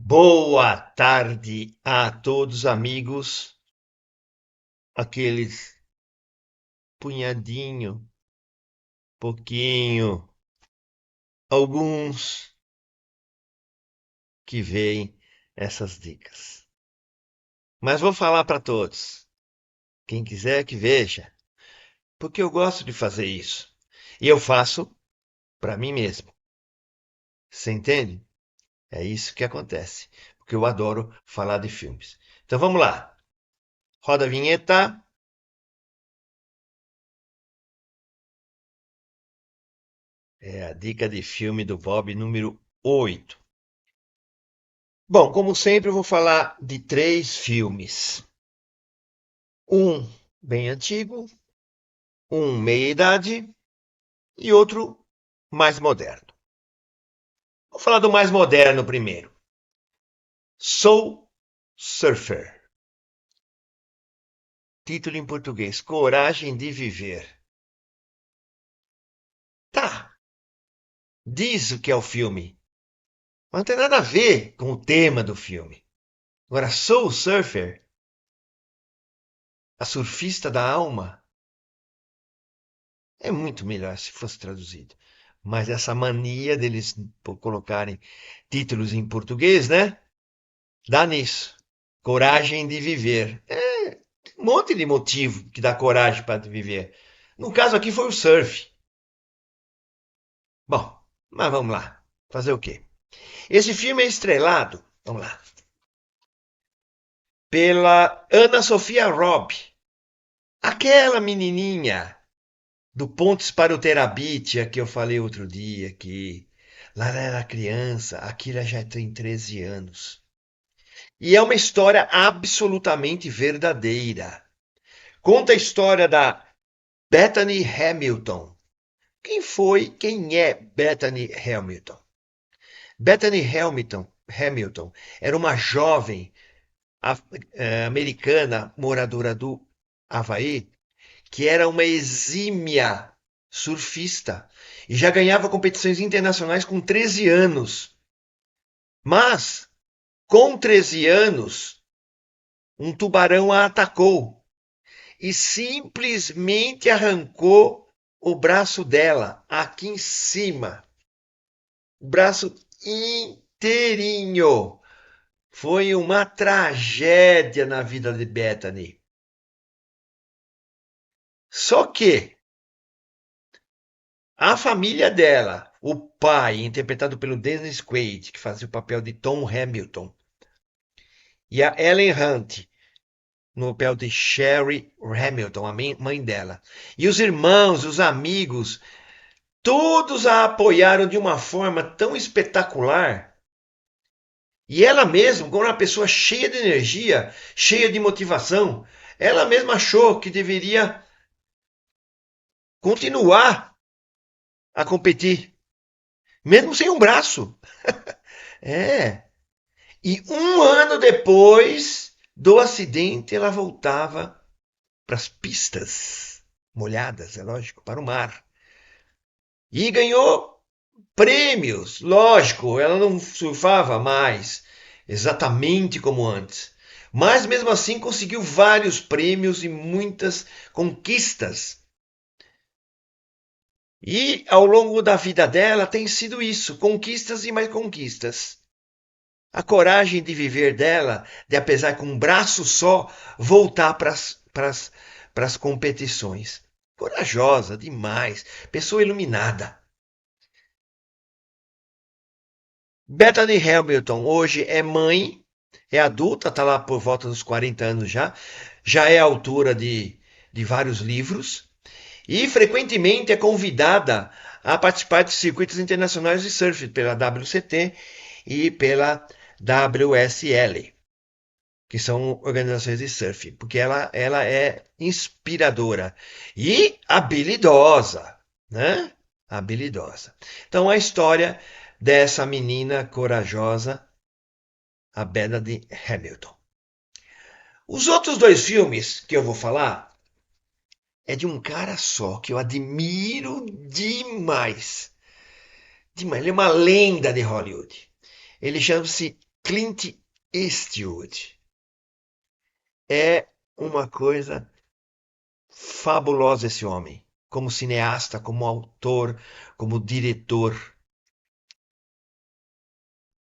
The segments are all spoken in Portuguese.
Boa tarde a todos, amigos. Aqueles punhadinho, pouquinho, alguns que veem essas dicas. Mas vou falar para todos. Quem quiser que veja, porque eu gosto de fazer isso. E eu faço para mim mesmo. Você entende? É isso que acontece. Porque eu adoro falar de filmes. Então vamos lá. Roda a vinheta. É a dica de filme do Bob número 8. Bom, como sempre, eu vou falar de três filmes. Um bem antigo, um meia-idade e outro mais moderno. Vou falar do mais moderno primeiro. Soul Surfer. Título em português: Coragem de Viver. Tá, diz o que é o filme, mas não tem nada a ver com o tema do filme. Agora, Soul Surfer, a surfista da alma, é muito melhor se fosse traduzido. Mas essa mania deles colocarem títulos em português, né? Dá nisso. Coragem de viver. É um monte de motivo que dá coragem para viver. No caso aqui foi o surf. Bom, mas vamos lá. Fazer o quê? Esse filme é estrelado, vamos lá, pela Ana Sofia Robb. Aquela menininha do Pontes para o Terabithia que eu falei outro dia, que lá ela era criança, aqui ela já tem 13 anos. E é uma história absolutamente verdadeira. Conta a história da Bethany Hamilton. Quem é Bethany Hamilton? Bethany Hamilton era uma jovem americana moradora do Havaí que era uma exímia surfista e já ganhava competições internacionais com 13 anos. Mas, com 13 anos, um tubarão a atacou e simplesmente arrancou o braço dela, aqui em cima. O braço inteirinho. Foi uma tragédia na vida de Bethany. Só que a família dela, o pai, interpretado pelo Dennis Quaid, que fazia o papel de Tom Hamilton, e a Ellen Hunt, no papel de Sherry Hamilton, a mãe dela, e os irmãos, os amigos, todos a apoiaram de uma forma tão espetacular. E ela mesma, como uma pessoa cheia de energia, cheia de motivação, ela mesma achou que deveria continuar a competir, mesmo sem um braço. É. E um ano depois do acidente, ela voltava para as pistas molhadas, é lógico, para o mar. E ganhou prêmios, lógico, ela não surfava mais exatamente como antes. Mas mesmo assim conseguiu vários prêmios e muitas conquistas. E ao longo da vida dela tem sido isso, conquistas e mais conquistas. A coragem de viver dela, de apesar com um braço só, voltar para as competições. Corajosa demais, pessoa iluminada. Bethany Hamilton hoje é mãe, é adulta, está lá por volta dos 40 anos já é autora de vários livros e frequentemente é convidada a participar de circuitos internacionais de surf pela WCT e pela WSL, que são organizações de surf, porque ela é inspiradora e habilidosa, né? Habilidosa. Então a história dessa menina corajosa, a Bethany Hamilton. Os outros dois filmes que eu vou falar é de um cara só que eu admiro demais. Demais. Ele é uma lenda de Hollywood. Ele chama-se Clint Eastwood é uma coisa fabulosa esse homem, como cineasta, como autor, como diretor.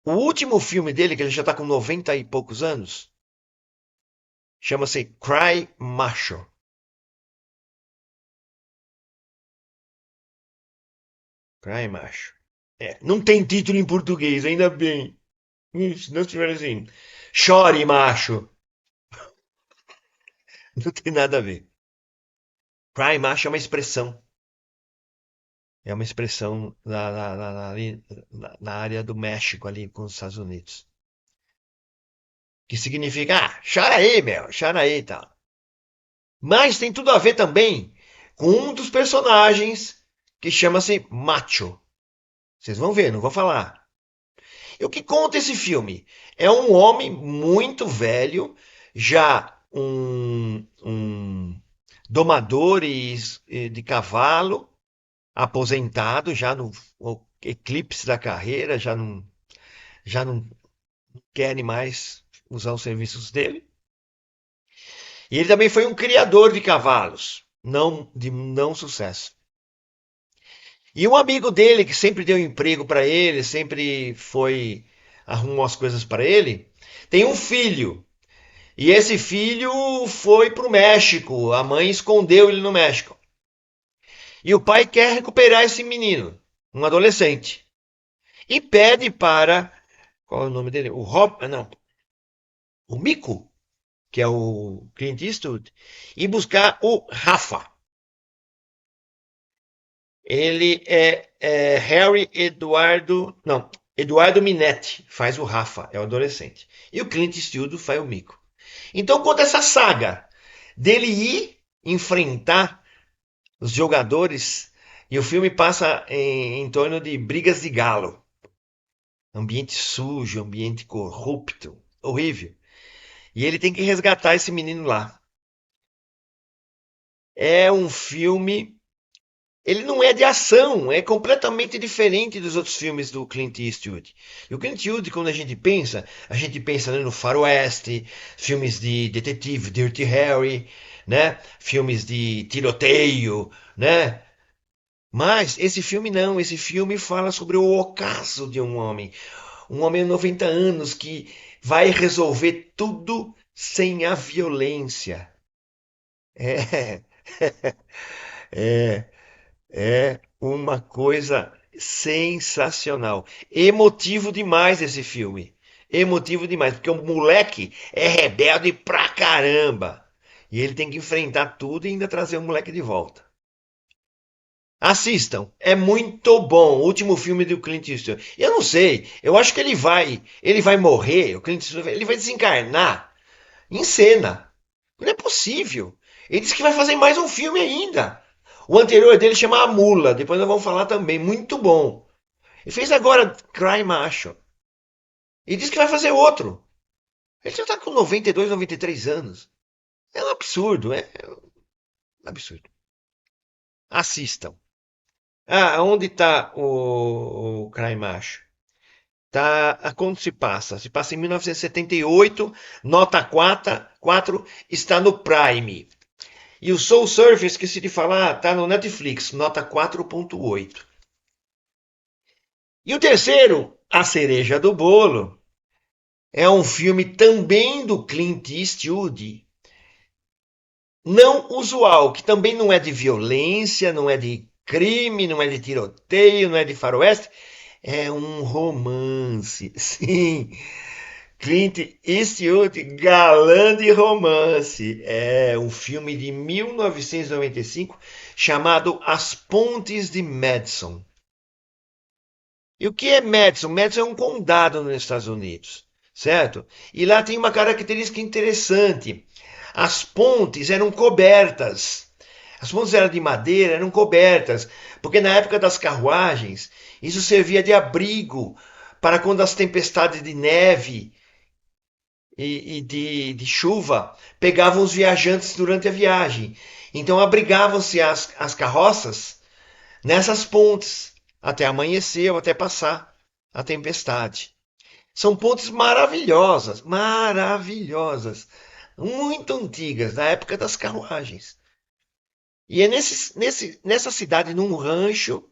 O último filme dele, que ele já está com 90 e poucos anos, chama-se Cry Macho. Cry Macho. É, não tem título em português, ainda bem. Se não tiver assim, chore macho. Não tem nada a ver. Cry macho é uma expressão. É uma expressão na área do México, ali com os Estados Unidos. Que significa, chora aí, meu, chora aí e tal. Mas tem tudo a ver também com um dos personagens que chama-se Macho. Vocês vão ver, não vou falar. E o que conta esse filme? É um homem muito velho, já um domador de cavalo, aposentado, já no eclipse da carreira, já não quer mais usar os serviços dele. E ele também foi um criador de cavalos, não de não sucesso. E um amigo dele, que sempre deu emprego para ele, sempre foi arrumou as coisas para ele, tem um filho. E esse filho foi para o México. A mãe escondeu ele no México. E o pai quer recuperar esse menino, um adolescente. E pede para. Qual é o nome dele? O Rob. Não. O Mico, que é o Clint Eastwood, e buscar o Rafa. Ele é Harry Eduardo. Não. Eduardo Minetti faz o Rafa, é o adolescente. E o Clint Eastwood faz o Mico. Então conta essa saga dele ir enfrentar os jogadores, e o filme passa em torno de brigas de galo. Ambiente sujo, ambiente corrupto, horrível. E ele tem que resgatar esse menino lá. É um filme. Ele não é de ação, é completamente diferente dos outros filmes do Clint Eastwood. E o Clint Eastwood, quando a gente pensa, né, no Faroeste, filmes de detetive, Dirty Harry, né, filmes de tiroteio, né, mas esse filme não, esse filme fala sobre o ocaso de um homem de 90 anos que vai resolver tudo sem a violência. É, é, é uma coisa sensacional. Emotivo demais esse filme. Emotivo demais, porque o moleque é rebelde pra caramba. E ele tem que enfrentar tudo e ainda trazer o moleque de volta. Assistam, é muito bom. O último filme do Clint Eastwood. Eu não sei, eu acho que ele vai morrer. O Clint Eastwood, ele vai desencarnar em cena. Não é possível. Ele disse que vai fazer mais um filme ainda. O anterior dele chama A Mula. Depois nós vamos falar também. Muito bom. Ele fez agora Cry Macho. E disse que vai fazer outro. Ele já está com 92, 93 anos. É um absurdo, é um absurdo. Assistam. Ah, onde está o Cry Macho? Tá, quando se passa? Se passa em 1978, nota 4 está no Prime. E o Soul Surfer, esqueci de falar, está no Netflix, nota 4.8. E o terceiro, A Cereja do Bolo, é um filme também do Clint Eastwood, não usual, que também não é de violência, não é de crime, não é de tiroteio, não é de faroeste, é um romance. Sim, Clint Eastwood, galã de romance. É um filme de 1995 chamado As Pontes de Madison. E o que é Madison? Madison é um condado nos Estados Unidos, certo? E lá tem uma característica interessante. As pontes eram cobertas. As pontes eram de madeira, eram cobertas, porque na época das carruagens, isso servia de abrigo para quando as tempestades de neve e de chuva pegavam os viajantes durante a viagem. Então abrigavam-se as carroças nessas pontes até amanhecer ou até passar a tempestade. São pontes maravilhosas, maravilhosas, muito antigas, da época das carruagens. E é nessa cidade, num rancho,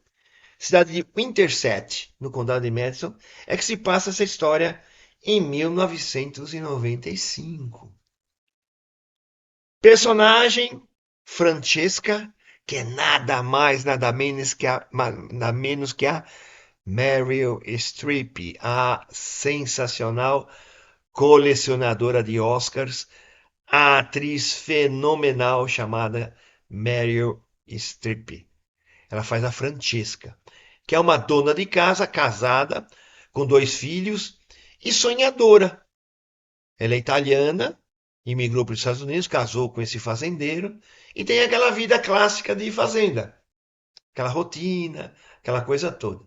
cidade de Winterset, no condado de Madison, é que se passa essa história em 1995. Personagem Francesca, que é nada mais, nada menos que a Meryl Streep, a sensacional colecionadora de Oscars, a atriz fenomenal chamada Meryl Streep. Ela faz a Francesca, que é uma dona de casa, casada, com dois filhos e sonhadora. Ela é italiana, imigrou para os Estados Unidos, casou com esse fazendeiro e tem aquela vida clássica de fazenda, aquela rotina, aquela coisa toda.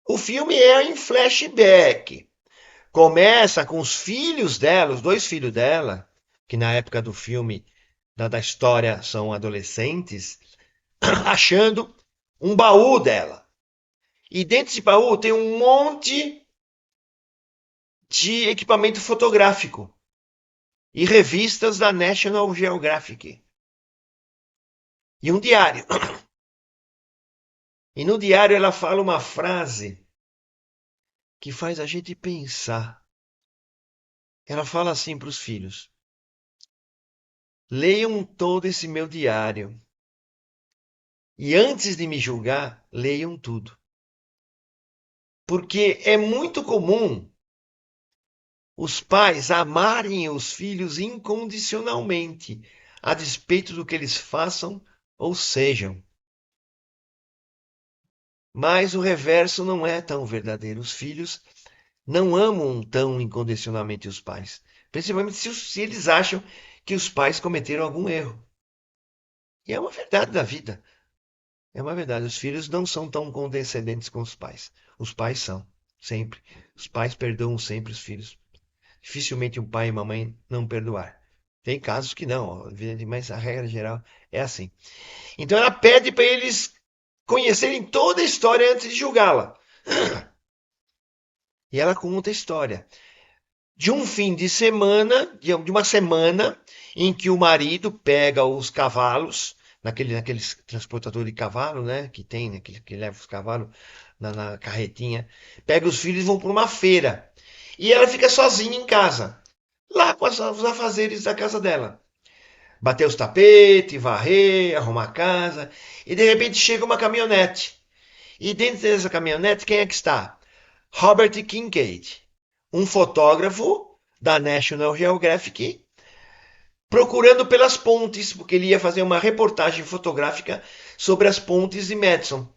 O filme é em flashback. Começa com os filhos dela, os dois filhos dela, que na época do filme, da história, são adolescentes, achando um baú dela. E dentro desse baú tem um monte de equipamento fotográfico e revistas da National Geographic. E um diário. E no diário ela fala uma frase que faz a gente pensar. Ela fala assim para os filhos: leiam todo esse meu diário. E antes de me julgar, leiam tudo. Porque é muito comum os pais amarem os filhos incondicionalmente, a despeito do que eles façam ou sejam. Mas o reverso não é tão verdadeiro. Os filhos não amam tão incondicionalmente os pais, principalmente se eles acham que os pais cometeram algum erro. E é uma verdade da vida. É uma verdade. Os filhos não são tão condescendentes com os pais. Os pais são, sempre. Os pais perdoam sempre os filhos. Dificilmente um pai e uma mãe não perdoar. Tem casos que não, mas a regra geral é assim. Então ela pede para eles conhecerem toda a história antes de julgá-la. E ela conta a história de um fim de semana, de uma semana, em que o marido pega os cavalos, naquele transportador de cavalo, né, que tem, né, que leva os cavalos na carretinha, pega os filhos e vão para uma feira. E ela fica sozinha em casa, lá com os afazeres da casa dela. Bater os tapetes, varrer, arrumar a casa, e de repente chega uma caminhonete. E dentro dessa caminhonete, quem é que está? Robert Kincaid, um fotógrafo da National Geographic, procurando pelas pontes, porque ele ia fazer uma reportagem fotográfica sobre as pontes de Madison.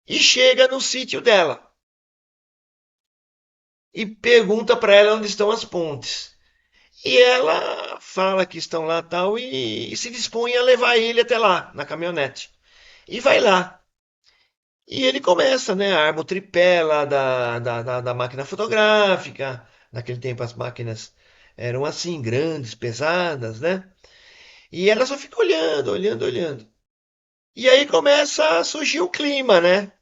E chega no sítio dela e pergunta para ela onde estão as pontes. E ela fala que estão lá tal e se dispõe a levar ele até lá, na caminhonete. E vai lá. E ele começa, né? Arma o tripé lá da máquina fotográfica. Naquele tempo as máquinas eram assim, grandes, pesadas, né? E ela só fica olhando, olhando, olhando. E aí começa a surgir o clima, né?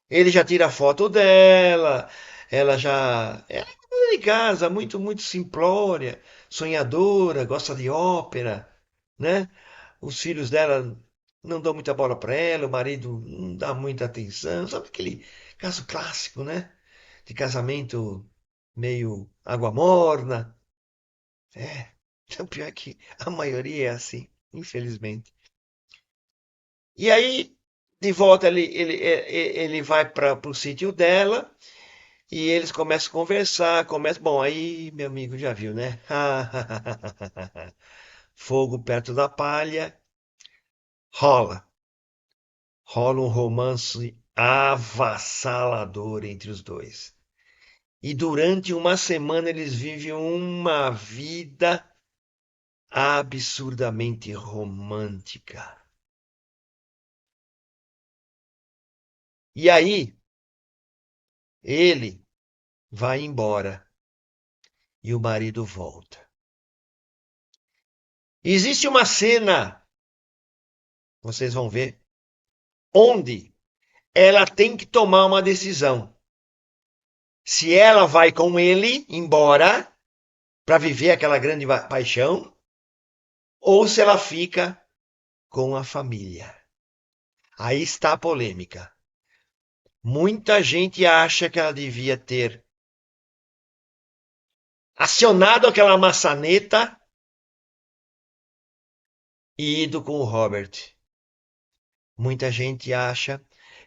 Ele já tira a foto dela, ela já. Ela é dona de casa, muito, muito simplória, sonhadora, gosta de ópera, né? Os filhos dela não dão muita bola para ela, o marido não dá muita atenção, sabe aquele caso clássico, né? De casamento meio água morna. É, então pior que a maioria é assim, infelizmente. E aí, de volta, ele vai para o sítio dela e eles começam a conversar. Bom, aí, meu amigo já viu, né? Fogo perto da palha, rola. Rola um romance avassalador entre os dois. E durante uma semana eles vivem uma vida absurdamente romântica. E aí, ele vai embora e o marido volta. Existe uma cena, vocês vão ver, onde ela tem que tomar uma decisão. Se ela vai com ele embora para viver aquela grande paixão, ou se ela fica com a família. Aí está a polêmica. Muita gente acha que ela devia ter acionado aquela maçaneta e ido com o Robert. Muita gente acha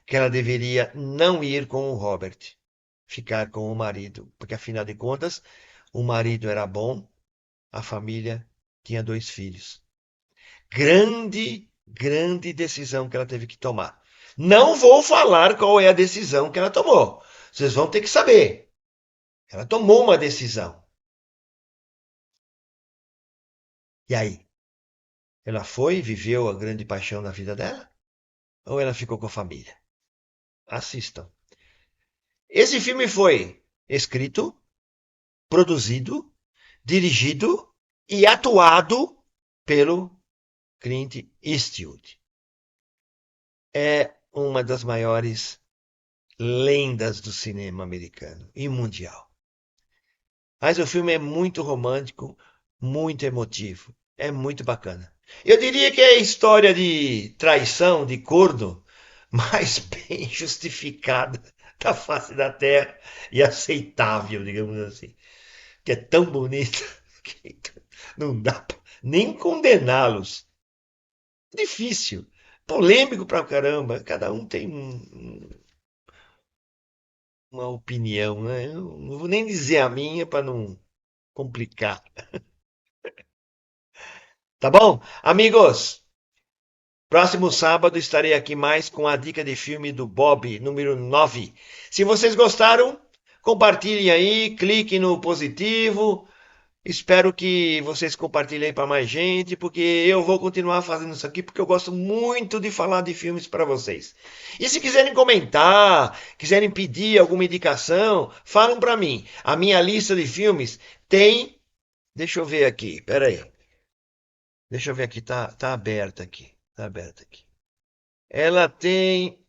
que ela deveria não ir com o Robert, ficar com o marido, porque afinal de contas, o marido era bom, a família tinha 2 filhos. Grande decisão que ela teve que tomar. Não vou falar qual é a decisão que ela tomou. Vocês vão ter que saber. Ela tomou uma decisão. E aí? Ela foi e viveu a grande paixão da vida dela? Ou ela ficou com a família? Assistam. Esse filme foi escrito, produzido, dirigido e atuado pelo Clint Eastwood. É uma das maiores lendas do cinema americano e mundial. Mas o filme é muito romântico, muito emotivo. É muito bacana. Eu diria que é história de traição, de corno, mas bem justificada da face da terra e aceitável, digamos assim. Que é tão bonita que não dá nem condená-los. Difícil, polêmico pra caramba. Cada um tem uma opinião, né? Eu não vou nem dizer a minha para não complicar. Tá bom? Amigos, próximo sábado estarei aqui mais com a dica de filme do Bob, número 9. Se vocês gostaram, compartilhem aí, cliquem no positivo. Espero que vocês compartilhem para mais gente, porque eu vou continuar fazendo isso aqui, porque eu gosto muito de falar de filmes para vocês. E se quiserem comentar, quiserem pedir alguma indicação, falam para mim. A minha lista de filmes tem. Deixa eu ver aqui, peraí. Deixa eu ver aqui, tá aberta aqui. Tá aberta aqui. Ela tem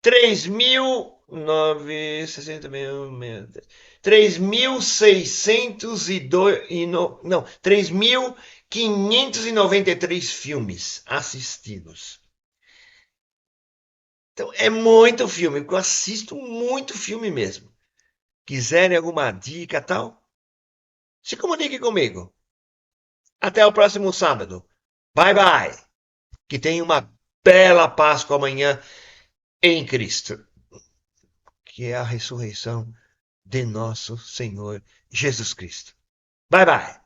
3.602, não, 3.593 filmes assistidos. Então é muito filme, eu assisto muito filme mesmo. Quiserem alguma dica tal, se comunique comigo. Até o próximo sábado. Bye bye. Que tenha uma bela Páscoa amanhã em Cristo, que é a ressurreição de nosso Senhor Jesus Cristo. Bye bye.